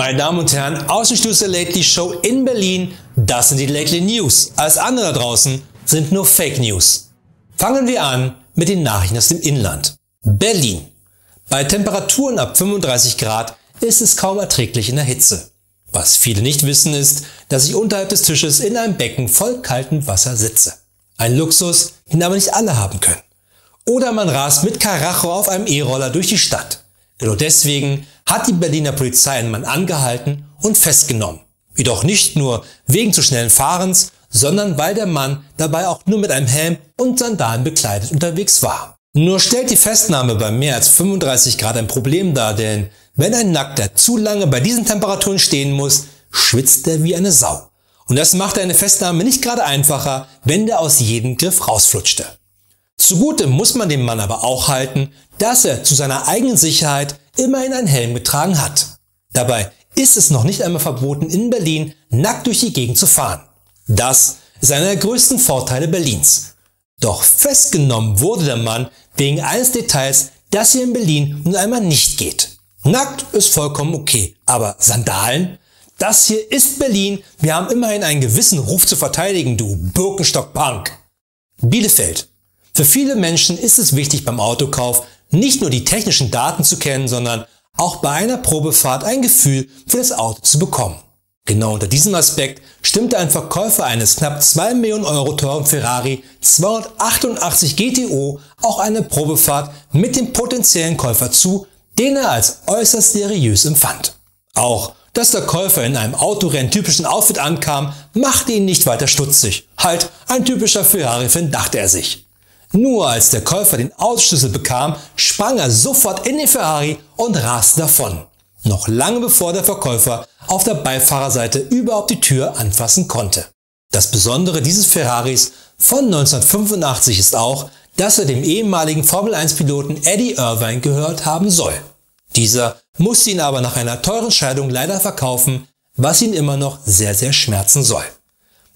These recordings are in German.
Meine Damen und Herren, aus dem Studio der Lately Show in Berlin, das sind die Lately News. Alles andere da draußen sind nur Fake News. Fangen wir an mit den Nachrichten aus dem Inland. Berlin. Bei Temperaturen ab 35 Grad ist es kaum erträglich in der Hitze. Was viele nicht wissen ist, dass ich unterhalb des Tisches in einem Becken voll kaltem Wasser sitze. Ein Luxus, den aber nicht alle haben können. Oder man rast mit Karacho auf einem E-Roller durch die Stadt. Genau deswegen hat die Berliner Polizei einen Mann angehalten und festgenommen. Jedoch nicht nur wegen zu schnellen Fahrens, sondern weil der Mann dabei auch nur mit einem Helm und Sandalen bekleidet unterwegs war. Nur stellt die Festnahme bei mehr als 35 Grad ein Problem dar, denn wenn ein Nackter zu lange bei diesen Temperaturen stehen muss, schwitzt er wie eine Sau. Und das machte eine Festnahme nicht gerade einfacher, wenn der aus jedem Griff rausflutschte. Zugute muss man dem Mann aber auch halten, dass er zu seiner eigenen Sicherheit immerhin einen Helm getragen hat. Dabei ist es noch nicht einmal verboten, in Berlin nackt durch die Gegend zu fahren. Das ist einer der größten Vorteile Berlins. Doch festgenommen wurde der Mann wegen eines Details, das hier in Berlin nun einmal nicht geht. Nackt ist vollkommen okay, aber Sandalen? Das hier ist Berlin, wir haben immerhin einen gewissen Ruf zu verteidigen, du Birkenstock-Punk. Bielefeld. Für viele Menschen ist es wichtig beim Autokauf, nicht nur die technischen Daten zu kennen, sondern auch bei einer Probefahrt ein Gefühl für das Auto zu bekommen. Genau unter diesem Aspekt stimmte ein Verkäufer eines knapp 2 Millionen Euro teuren Ferrari 288 GTO auch eine Probefahrt mit dem potenziellen Käufer zu, den er als äußerst seriös empfand. Auch, dass der Käufer in einem Autorennen-typischen Outfit ankam, machte ihn nicht weiter stutzig. Halt, ein typischer Ferrari-Fan, dachte er sich. Nur als der Käufer den Autoschlüssel bekam, sprang er sofort in den Ferrari und raste davon. Noch lange bevor der Verkäufer auf der Beifahrerseite überhaupt die Tür anfassen konnte. Das Besondere dieses Ferraris von 1985 ist auch, dass er dem ehemaligen Formel-1-Piloten Eddie Irvine gehört haben soll. Dieser musste ihn aber nach einer teuren Scheidung leider verkaufen, was ihn immer noch sehr, sehr schmerzen soll.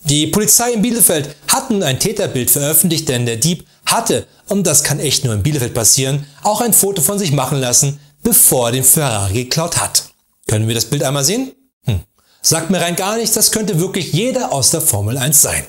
Die Polizei in Bielefeld hat nun ein Täterbild veröffentlicht, denn der Dieb hatte, und das kann echt nur in Bielefeld passieren, auch ein Foto von sich machen lassen, bevor er den Ferrari geklaut hat. Können wir das Bild einmal sehen? Sagt mir rein gar nichts, das könnte wirklich jeder aus der Formel 1 sein.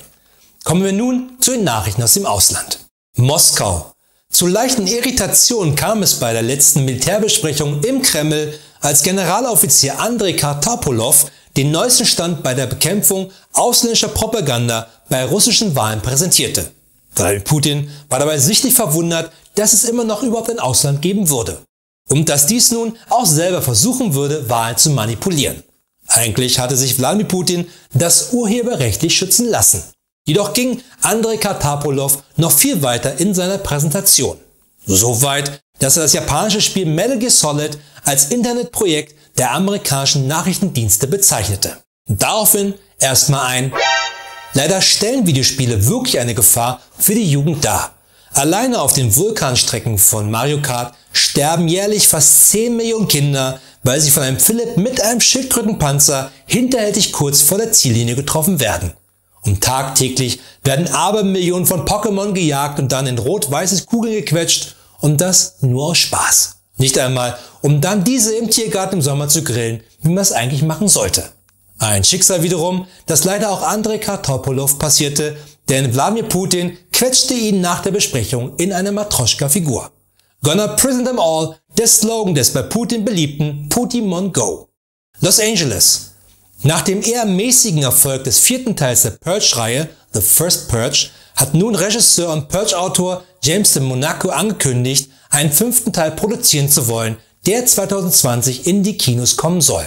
Kommen wir nun zu den Nachrichten aus dem Ausland. Moskau. Zu leichten Irritationen kam es bei der letzten Militärbesprechung im Kreml, als Generaloffizier Andrei Kartapolov den neuesten Stand bei der Bekämpfung ausländischer Propaganda bei russischen Wahlen präsentierte. Wladimir Putin war dabei sichtlich verwundert, dass es immer noch überhaupt ein Ausland geben würde. Und dass dies nun auch selber versuchen würde, Wahlen zu manipulieren. Eigentlich hatte sich Wladimir Putin das urheberrechtlich schützen lassen. Jedoch ging Andrei Kartapolov noch viel weiter in seiner Präsentation. So weit, dass er das japanische Spiel Metal Gear Solid als Internetprojekt der amerikanischen Nachrichtendienste bezeichnete. Daraufhin erstmal ein: Leider stellen Videospiele wirklich eine Gefahr für die Jugend dar. Alleine auf den Vulkanstrecken von Mario Kart sterben jährlich fast 10 Millionen Kinder, weil sie von einem Philipp mit einem Schildkrötenpanzer hinterhältig kurz vor der Ziellinie getroffen werden. Und tagtäglich werden Abermillionen von Pokémon gejagt und dann in rot-weißes Kugeln gequetscht, und das nur aus Spaß. Nicht einmal, um dann diese im Tiergarten im Sommer zu grillen, wie man es eigentlich machen sollte. Ein Schicksal wiederum, das leider auch Andrei Kartapolov passierte, denn Wladimir Putin quetschte ihn nach der Besprechung in eine Matroschka-Figur. Gonna prison them all, der Slogan des bei Putin beliebten Putin Go. Los Angeles. Nach dem eher mäßigen Erfolg des 4. Teils der Purge-Reihe, The First Purge, hat nun Regisseur und Purge-Autor James de Monaco angekündigt, einen 5. Teil produzieren zu wollen, der 2020 in die Kinos kommen soll.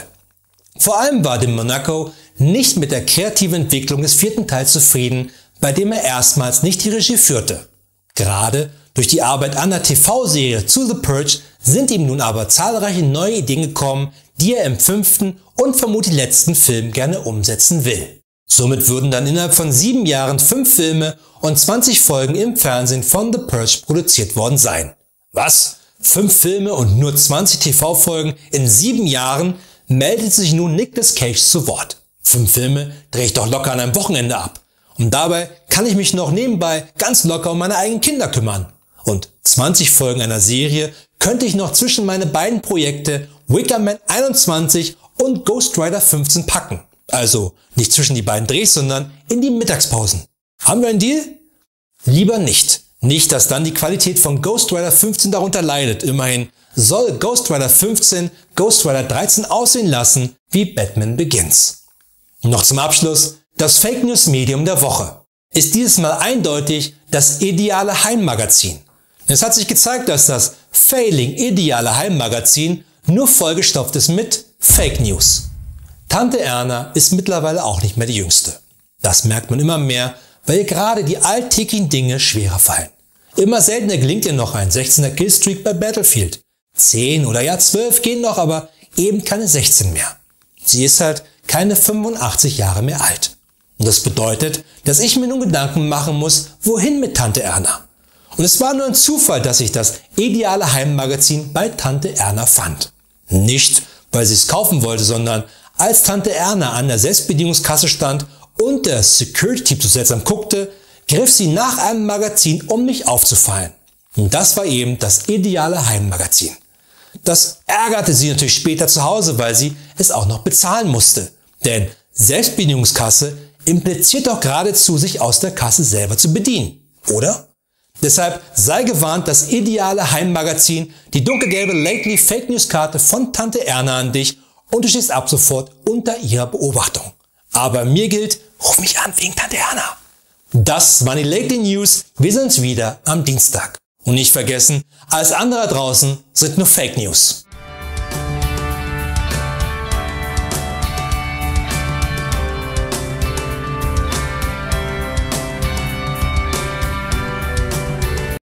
Vor allem war de Monaco nicht mit der kreativen Entwicklung des 4. Teils zufrieden, bei dem er erstmals nicht die Regie führte. Gerade durch die Arbeit an der TV-Serie zu The Purge sind ihm nun aber zahlreiche neue Ideen gekommen, die er im 5. und vermutlich letzten Film gerne umsetzen will. Somit würden dann innerhalb von 7 Jahren 5 Filme und 20 Folgen im Fernsehen von The Purge produziert worden sein. Was? 5 Filme und nur 20 TV-Folgen in 7 Jahren? Meldet sich nun Nicolas Cage zu Wort. 5 Filme drehe ich doch locker an einem Wochenende ab. Und dabei kann ich mich noch nebenbei ganz locker um meine eigenen Kinder kümmern. Und 20 Folgen einer Serie könnte ich noch zwischen meine beiden Projekte Wicker Man 21 und Ghost Rider 15 packen. Also nicht zwischen die beiden Drehs, sondern in die Mittagspausen. Haben wir einen Deal? Lieber nicht. Nicht, dass dann die Qualität von Ghost Rider 15 darunter leidet. Immerhin soll Ghost Rider 15 Ghost Rider 13 aussehen lassen wie Batman Begins. Und noch zum Abschluss das Fake News Medium der Woche. Ist dieses Mal eindeutig das ideale Heimmagazin. Es hat sich gezeigt, dass das Failing ideale Heimmagazin nur vollgestopft ist mit Fake News. Tante Erna ist mittlerweile auch nicht mehr die Jüngste. Das merkt man immer mehr, weil ihr gerade die alltäglichen Dinge schwerer fallen. Immer seltener gelingt ihr noch ein 16er Killstreak bei Battlefield. 10 oder ja 12 gehen noch, aber eben keine 16 mehr. Sie ist halt keine 85 Jahre mehr alt. Und das bedeutet, dass ich mir nun Gedanken machen muss, wohin mit Tante Erna. Und es war nur ein Zufall, dass ich das ideale Heimmagazin bei Tante Erna fand. Nicht, weil sie es kaufen wollte, sondern als Tante Erna an der Selbstbedienungskasse stand und der Security-Typ so seltsam guckte, griff sie nach einem Magazin, um mich aufzufallen. Und das war eben das ideale Heimmagazin. Das ärgerte sie natürlich später zu Hause, weil sie es auch noch bezahlen musste. Denn Selbstbedienungskasse impliziert doch geradezu, sich aus der Kasse selber zu bedienen, oder? Deshalb sei gewarnt, das ideale Heimmagazin, die dunkelgelbe Lately Fake News Karte von Tante Erna an dich und du stehst ab sofort unter ihrer Beobachtung. Aber mir gilt, ruf mich an wegen Tante Erna. Das waren die Lately News. Wir sehen uns wieder am Dienstag. Und nicht vergessen, alles andere da draußen sind nur Fake News.